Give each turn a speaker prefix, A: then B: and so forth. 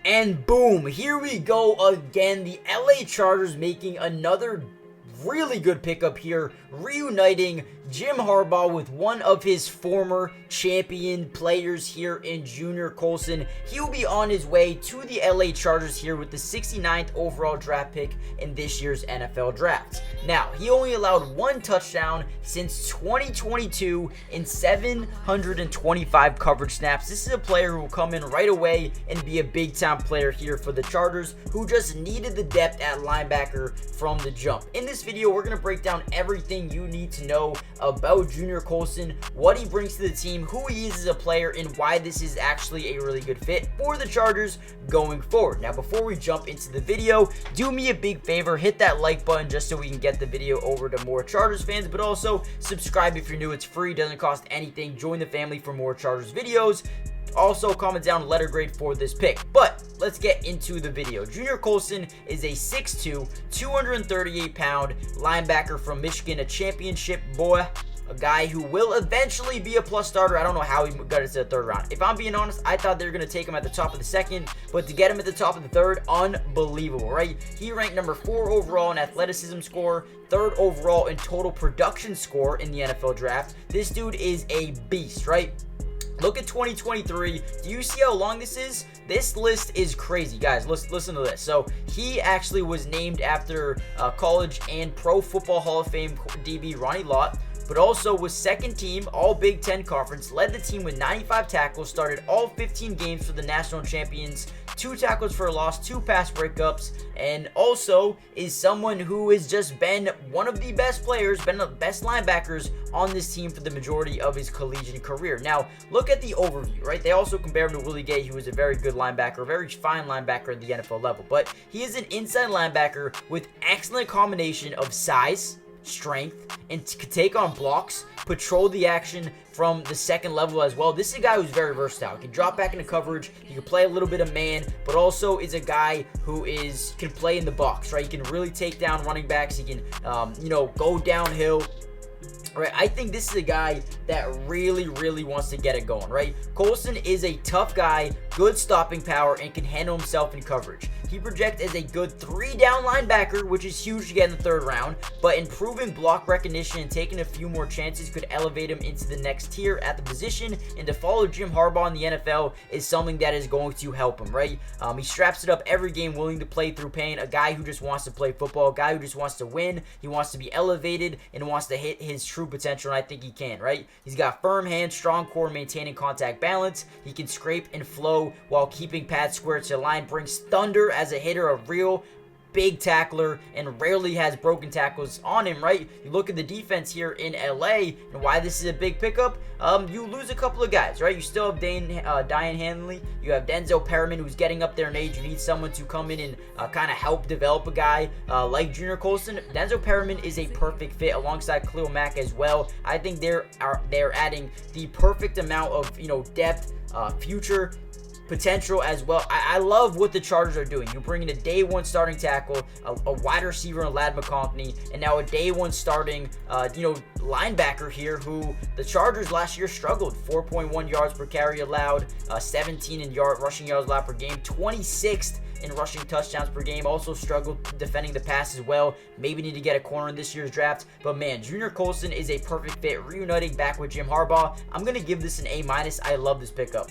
A: And boom, here we go again. The LA Chargers making another really good pickup here, reuniting Jim Harbaugh with one of his former champion players here in Junior Colson. He'll be on his way to the LA Chargers here with the 69th overall draft pick in this year's NFL draft. Now, he only allowed one touchdown since 2022 in 725 coverage snaps. This is a player who will come in right away and be a big-time player here for the Chargers, who just needed the depth at linebacker from the jump. In this video, we're going to break down everything you need to know about Junior Colson, what he brings to the team, who he is as a player, and why this is actually a really good fit for the Chargers going forward. Now, before we jump into the video, do me a big favor, hit that like button just so we can get the video over to more Chargers fans, but also subscribe if you're new. It's free, doesn't cost anything. Join the family for more Chargers videos. Also, comment down letter grade for this pick. But let's get into the video. Junior Colson is a 6'2", 238-pound linebacker from Michigan, a championship boy, a guy who will eventually be a plus starter. I don't know how he got into the third round. If I'm being honest, I thought they were going to take him at the top of the second, but to get him at the top of the third, unbelievable, right? He ranked number 4 overall in athleticism score, 3rd overall in total production score in the NFL draft. This dude is a beast, right? Look at 2023. Do you see how long this is? This list is crazy, guys. Listen to this. So he actually was named after college and Pro Football Hall of Fame DB Ronnie Lott, but also was second team All Big Ten Conference, led the team with 95 tackles, started all 15 games for the national champions, 2 tackles for a loss, 2 pass breakups, and also is someone who has just been one of the best players, been the best linebackers on this team for the majority of his collegiate career. Now, look at the overview, right? They also compare him to Willie Gay, who is a very good linebacker, a very fine linebacker at the NFL level, but he is an inside linebacker with excellent combination of size, strength, and could take on blocks, patrol the action from the second level as well. This is a guy who's very versatile. He can drop back into coverage, he can play a little bit of man, but also is a guy who can play in the box, right? He can really take down running backs. He can go downhill. Right, I think this is a guy that really wants to get it going, right? Colson is a tough guy, good stopping power, and can handle himself in coverage. He projects as a good 3-down linebacker, which is huge to get in the 3rd round, but improving block recognition and taking a few more chances could elevate him into the next tier at the position, and to follow Jim Harbaugh in the NFL is something that is going to help him, right? He straps it up every game, willing to play through pain, a guy who just wants to play football, a guy who just wants to win, he wants to be elevated, and wants to hit his true potential, and I think he can, right? He's got firm hands, strong core, maintaining contact balance. He can scrape and flow while keeping pads square to the line, brings thunder as a hitter, a real big tackler, and rarely has broken tackles on him, right? You look at the defense here in LA and why this is a big pickup. You lose a couple of guys, right? You still have Diane Hanley. You have Denzel Perriman, who's getting up there in age. You need someone to come in and kind of help develop a guy like Junior Colson. Denzel Perriman is a perfect fit alongside Khalil Mack as well. I think they're adding the perfect amount of depth, future potential as well. I love what the Chargers are doing. You're bringing a day 1 starting tackle, a wide receiver in Ladd McConkey, and now a day 1 starting linebacker here, who the Chargers last year struggled. 4.1 yards per carry allowed, 17 in rushing yards allowed per game, 26th in rushing touchdowns per game. Also struggled defending the pass as well. Maybe need to get a corner in this year's draft. But man, Junior Colson is a perfect fit, reuniting back with Jim Harbaugh. I'm going to give this an A-. I love this pickup.